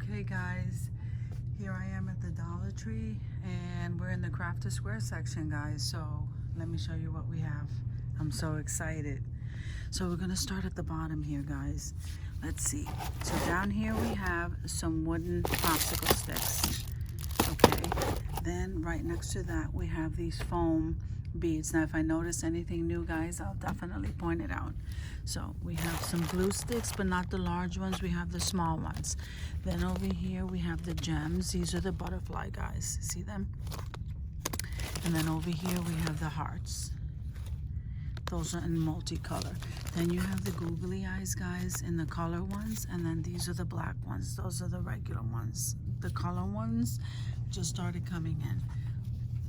Okay guys, here I am at the Dollar Tree and we're in the Craft to Square section, guys. So let me show you what we have. I'm so excited. So we're gonna start at the bottom here, guys. Let's see. So down here we have some wooden popsicle sticks. Okay, then right next to that we have these foam beads. Now if I notice anything new, guys, I'll definitely point it out. So we have some glue sticks, but not the large ones, we have the small ones. Then over here we have the gems. These are the butterfly, guys, see them? And then over here we have the hearts. Those are in multicolor. Then you have the googly eyes, guys, in the color ones, and then these are the black ones. Those are the regular ones. The color ones just started coming in.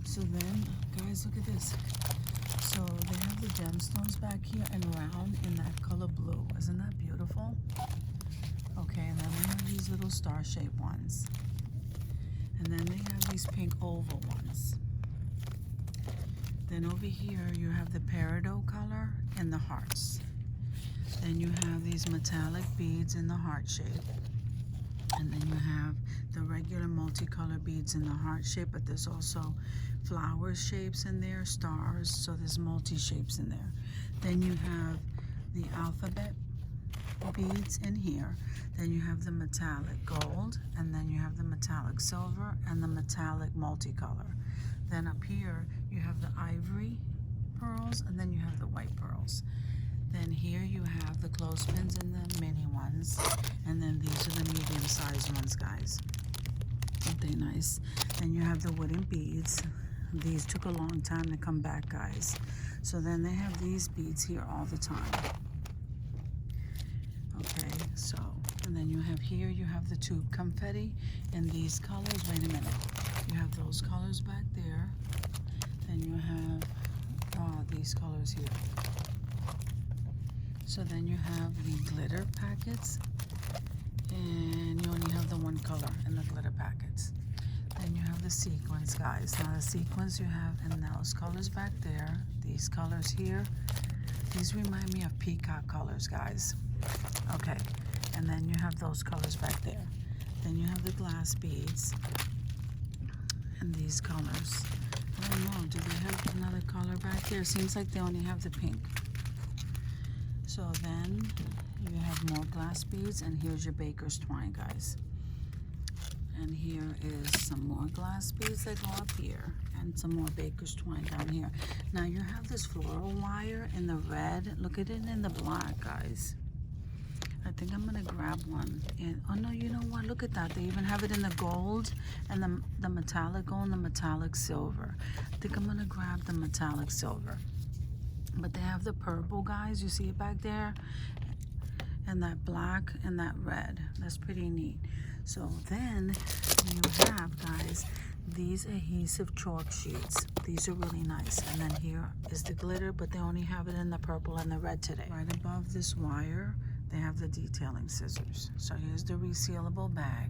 So then, guys, look at this. So they have the gemstones back here and round in that color blue. Isn't that beautiful? Okay, and then we have these little star-shaped ones. And then they have these pink oval ones. Then over here you have the peridot color and the hearts. Then you have these metallic beads in the heart shape. And then you have the regular multicolor beads in the heart shape, but there's also flower shapes in there, stars, so there's multi-shapes in there. Then you have the alphabet beads in here. Then you have the metallic gold, and then you have the metallic silver and the metallic multicolor. Then up here you have the ivory pearls, and then you have the white pearls. Then here you have the clothespins and the mini ones, and then these are the medium-sized ones, guys. Aren't they nice? Then you have the wooden beads. These took a long time to come back, guys. So then they have these beads here all the time. Okay, so, and then you have here, you have the tube confetti in these colors. Wait a minute. You have those colors back there. Then you have these colors here. So then you have the glitter packets, and you only have the one color in the glitter packets. Then you have the sequins, guys. Now the sequins you have in those colors back there, these colors here, these remind me of peacock colors, guys. Okay, and then you have those colors back there. Then you have the glass beads and these colors. I don't know, do they have another color back there? Seems like they only have the pink. So then you have more glass beads, and here's your baker's twine, guys. And here is some more glass beads that go up here, and some more baker's twine down here. Now you have this floral wire in the red. Look at it in the black, guys. I think I'm gonna grab one. And oh no, you know what? Look at that. They even have it in the gold and the metallic gold and the metallic silver. I think I'm gonna grab the metallic silver. But they have the purple, guys. You see it back there? And that black and that red. That's pretty neat. So then you have, guys, these adhesive chalk sheets. These are really nice. And then here is the glitter, but they only have it in the purple and the red today. Right above this wire, they have the detailing scissors. So here's the resealable bag.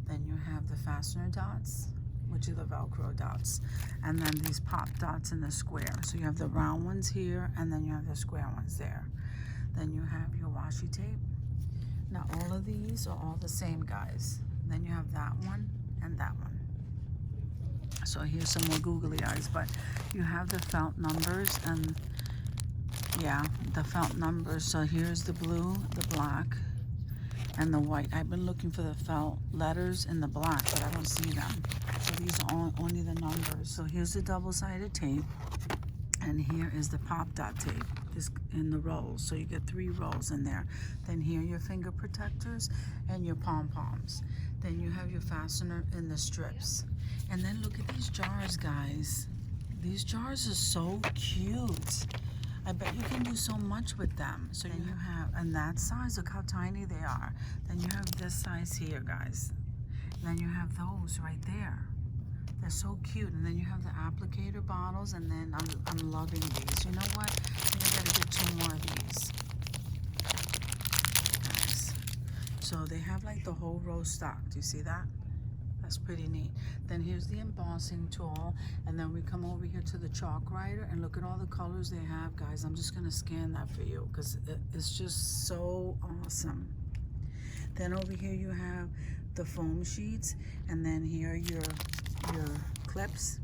Then you have the fastener dots, which are the Velcro dots, and then these pop dots in the square. So you have the round ones here, and then you have the square ones there. Then you have your washi tape. Now all of these are all the same, guys. Then you have that one and that one. So here's some more googly eyes, but you have the felt numbers, and yeah, the felt numbers. So here's the blue, the black, and the white. I've been looking for the felt letters in the black, but I don't see them. So these are only the numbers. So here's the double-sided tape, and here is the pop dot tape. This in the rolls. So you get 3 rolls in there. Then here are your finger protectors and your pom-poms. Then you have your fastener in the strips. And then look at these jars, guys. These jars are so cute. I bet you can do so much with them. So then you have, and that size, look how tiny they are. Then you have this size here, guys. And then you have those right there. They're so cute. And then you have the applicator bottles, and then I'm loving these. You know what? I think I gotta get 2 more of these. Guys. So they have like the whole row stocked. Do you see that? That's pretty neat. Then here's the embossing tool, and then we come over here to the chalk writer, and look at all the colors they have, guys. I'm just gonna scan that for you because it's just so awesome. Then over here you have the foam sheets, and then here are your clips,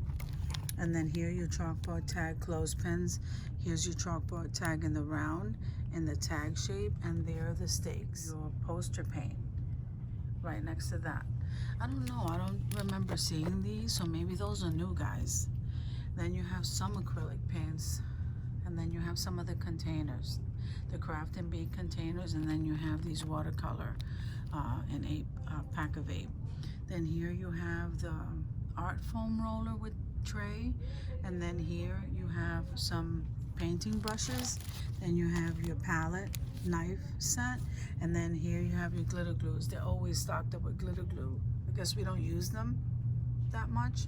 and then here your chalkboard tag clothespins. Here's your chalkboard tag in the round in the tag shape, and there are the stakes. Your poster paint right next to that. I don't know, I don't remember seeing these, so maybe those are new, guys. Then you have some acrylic paints, and then you have some of the containers, the craft and bake containers, and then you have these watercolor in a pack of 8. Then here you have the art foam roller with tray, and then here you have some painting brushes, then you have your palette knife set, and then here you have your glitter glues. They're always stocked up with glitter glue. I guess we don't use them that much.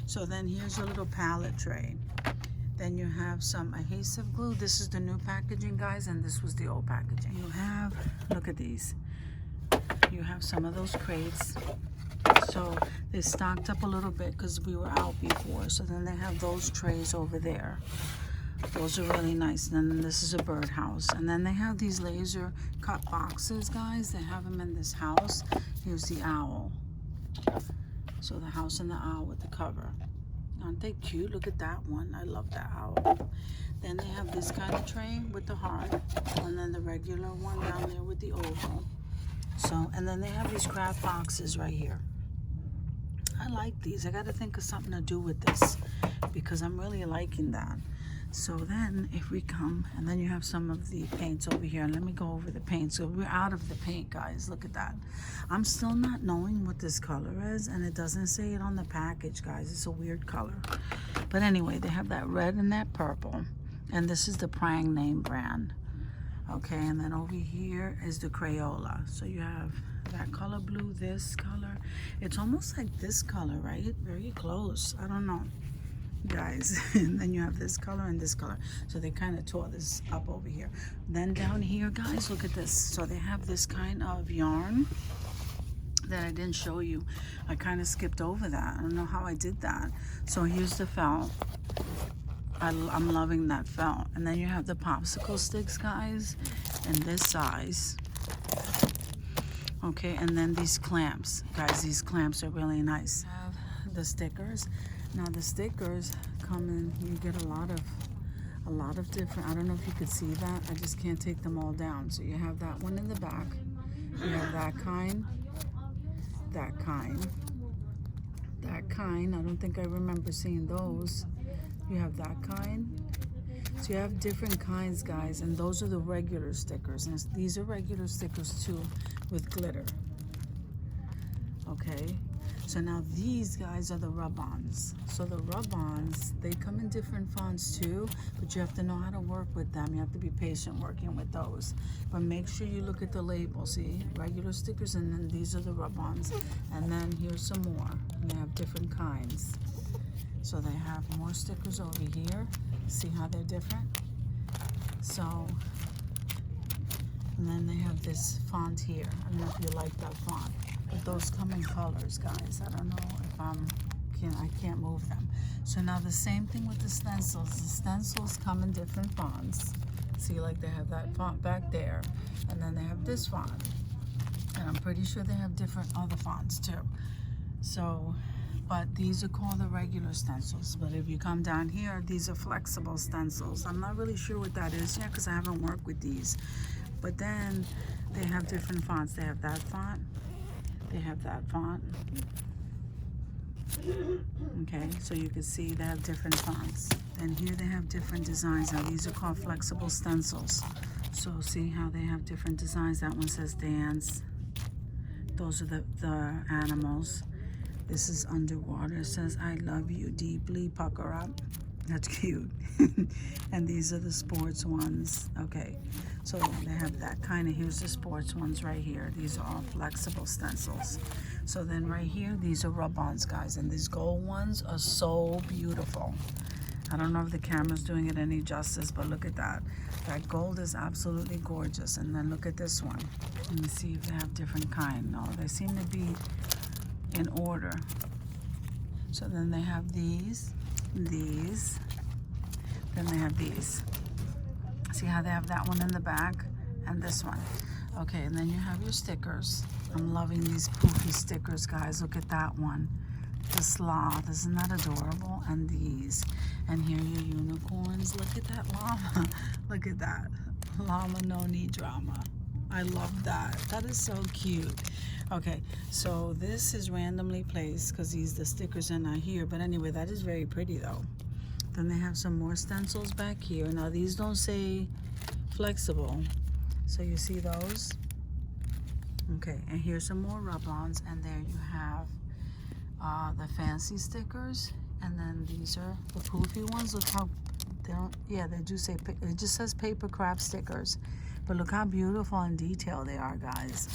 So then here's your little palette tray. Then you have some adhesive glue. This is the new packaging, guys, and this was the old packaging. You have, look at these. You have some of those crates. So they stocked up a little bit because we were out before. So then they have those trays over there. Those are really nice. And then this is a birdhouse. And then they have these laser cut boxes, guys. They have them in this house. Here's the owl. So the house and the owl with the cover. Aren't they cute? Look at that one. I love that owl. Then they have this kind of tray with the heart. And then the regular one down there with the oval. So, and then they have these craft boxes right here. I like these. I got to think of something to do with this because I'm really liking that. So then if we come, and then you have some of the paints over here. Let me go over the paint. So we're out of the paint, guys. Look at that. I'm still not knowing what this color is, and it doesn't say it on the package, guys. It's a weird color. But anyway, they have that red and that purple. And this is the Prang name brand. Okay, and then over here is the Crayola. So you have that color blue, this color. It's almost like this color, right? Very close. I don't know, guys. And then you have this color and this color. So they kind of tore this up over here. Then down here, guys, look at this. So they have this kind of yarn that I didn't show you. I kind of skipped over that. I don't know how I did that. So here's the felt. I'm loving that felt. And then you have the popsicle sticks, guys, in this size. Okay, and then these clamps, guys. These clamps are really nice. Have the stickers. Now the stickers come in. You get a lot of different. I don't know if you could see that. I just can't take them all down. So you have that one in the back. You have that kind. That kind. That kind. I don't think I remember seeing those. You have that kind. So you have different kinds, guys, and those are the regular stickers. And these are regular stickers too with glitter. Okay, so now these guys are the rub-ons. So the rub-ons, they come in different fonts too, but you have to know how to work with them. You have to be patient working with those. But make sure you look at the label. See, regular stickers, and then these are the rub-ons. And then here's some more, and they have different kinds. So they have more stickers over here. See how they're different? So, and then they have this font here. I don't know if you like that font, but those come in colors, guys. I don't know if I can't move them. So now the same thing with the stencils. The stencils come in different fonts. See, like they have that font back there, and then they have this font. And I'm pretty sure they have different other fonts too. So, but these are called the regular stencils. But if you come down here, these are flexible stencils. I'm not really sure what that is yet because I haven't worked with these. But then they have different fonts. They have that font. They have that font. Okay, so you can see they have different fonts. And here they have different designs. Now these are called flexible stencils. So see how they have different designs. That one says dance. Those are the animals. This is underwater. It says, I love you deeply, pucker up. That's cute. And these are the sports ones. Okay, so they have that kind of, here's the sports ones right here. These are all flexible stencils. So then right here, these are rub-ons, guys. And these gold ones are so beautiful. I don't know if the camera's doing it any justice, but look at that. That gold is absolutely gorgeous. And then look at this one. Let me see if they have different kind. No, they seem to be in order. So then they have these, then they have these. See how they have that one in the back and this one. Okay, and then you have your stickers. I'm loving these poofy stickers, guys. Look at that one. The sloth. Isn't that adorable? And these. And here are your unicorns. Look at that llama. Look at that. Llama no need drama. I love that. That is so cute. Okay, so this is randomly placed because the stickers are not here. But anyway, that is very pretty though. Then they have some more stencils back here. Now these don't say flexible. So you see those? Okay, and here's some more rub-ons. And there you have the fancy stickers. And then these are the poofy ones. Look how they don't, yeah, they do say, it just says paper craft stickers. But look how beautiful and detailed they are, guys.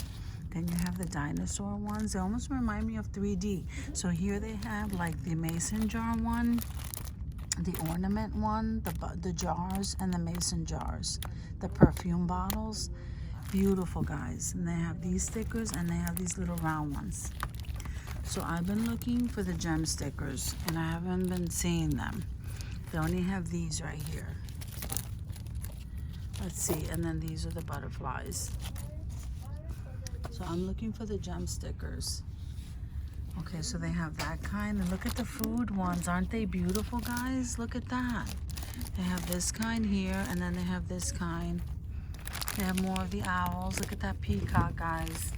Then you have the dinosaur ones. They almost remind me of 3D. So here they have like the mason jar one, the ornament one, the jars, and the mason jars, the perfume bottles. Beautiful, guys. And they have these stickers, and they have these little round ones. So I've been looking for the gem stickers, and I haven't been seeing them. They only have these right here. Let's see, and then these are the butterflies. So I'm looking for the gem stickers. Okay, so they have that kind. And look at the food ones. Aren't they beautiful, guys? Look at that. They have this kind here, and then they have this kind. They have more of the owls. Look at that peacock, guys.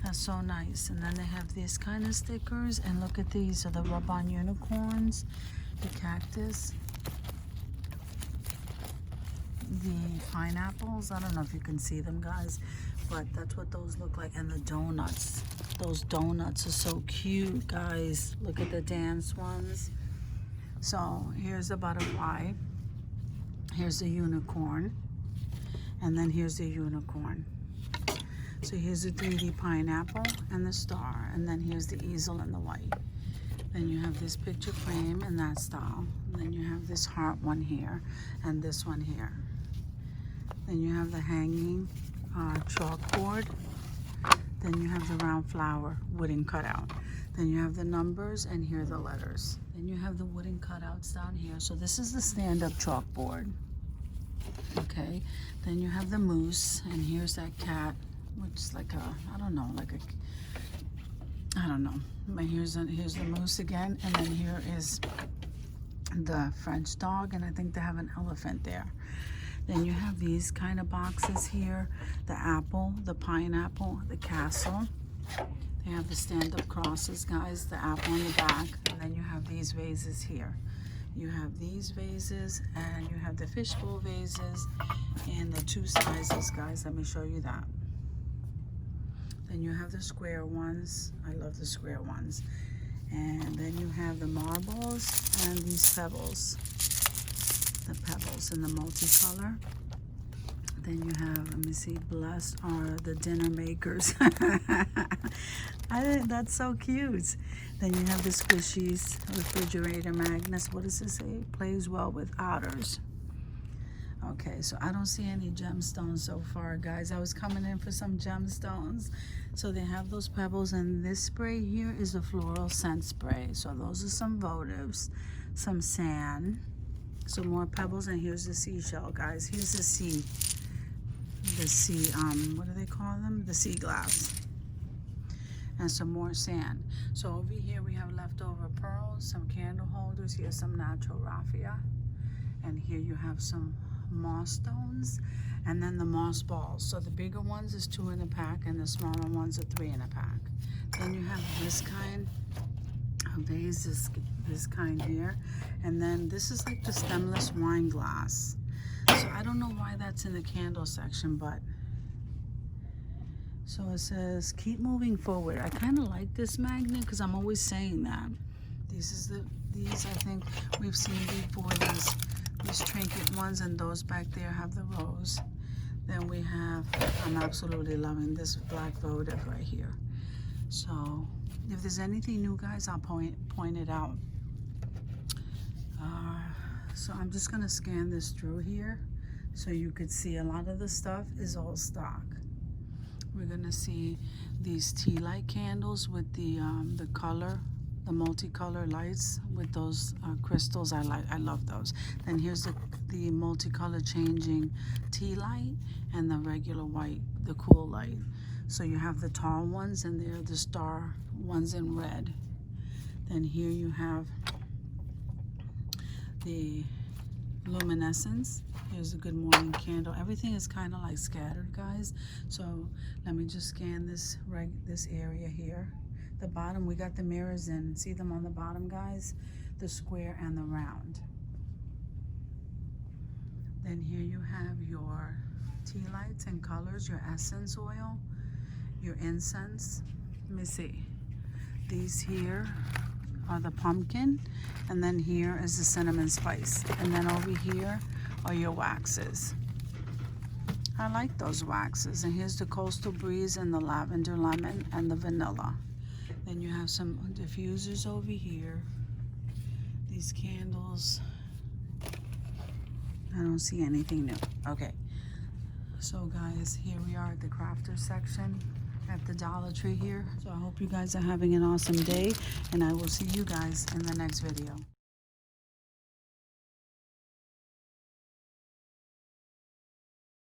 That's so nice. And then they have this kind of stickers. And look at these. So the rub-on unicorns, the cactus, the pineapples. I don't know if you can see them, guys, but that's what those look like. And the donuts. Those donuts are so cute, guys. Look at the dance ones. So here's the butterfly. Here's the unicorn. And then here's the unicorn. So here's the 3D pineapple and the star. And then here's the easel and the white. Then you have this picture frame in that style. And then you have this heart one here and this one here. Then you have the hanging chalkboard. Then you have the round flower wooden cutout. Then you have the numbers, and here are the letters. Then you have the wooden cutouts down here. So this is the stand-up chalkboard. Okay. Then you have the moose, and here's that cat, which is like a, I don't know. But here's the moose again, and then here is the French dog, and I think they have an elephant there. Then you have these kind of boxes here, the apple, the pineapple, the castle. They have the stand-up crosses, guys, the apple on the back, and then you have these vases here. You have these vases, and you have the fishbowl vases in the two sizes, guys. Let me show you that. Then you have the square ones. I love the square ones. And then you have the marbles and these pebbles. The pebbles in the multicolor. Then you have, let me see, blessed are the dinner makers. I think that's so cute. Then you have the squishies, refrigerator magnets. What does this say? Plays well with otters. Okay, so I don't see any gemstones so far, guys. I was coming in for some gemstones. So they have those pebbles, and this spray here is a floral scent spray. So those are some votives, some sand, some more pebbles, and here's the seashell, guys. Here's the sea, what do they call them? The sea glass. And some more sand. So over here we have leftover pearls, some candle holders. Here's some natural raffia. And here you have some moss stones, and then the moss balls. So the bigger ones is 2 in a pack, and the smaller ones are 3 in a pack. Then you have this kind of vase, this kind here, and then this is like the stemless wine glass. So I don't know why that's in the candle section, but so it says keep moving forward. I kind of like this magnet because I'm always saying that. These I think we've seen before, these trinket ones, and those back there have the rose. Then we have, I'm absolutely loving this black votive right here. So if there's anything new, guys, I'll point it out. So I'm just gonna scan this through here so you could see a lot of the stuff is all stock. We're gonna see these tea light candles with the color, the multicolor lights with those crystals. I love those. Then here's the multicolor changing tea light and the regular white, the cool light. So you have the tall ones, and they're the star ones in red. Then here you have the luminescence. Here's a good morning candle. Everything is kind of like scattered, guys. So let me just scan this area here. The bottom, we got the mirrors in. See them on the bottom, guys? The square and the round. Then here you have your tea lights and colors, your essence oil, your incense. Let me see. These here are the pumpkin, and then here is the cinnamon spice, and then over here are your waxes. I like those waxes. And here's the coastal breeze and the lavender lemon and the vanilla. Then you have some diffusers over here. These candles, I don't see anything new. Okay, so guys, here we are at the crafter section at the Dollar Tree here. So I hope you guys are having an awesome day, and I will see you guys in the next video.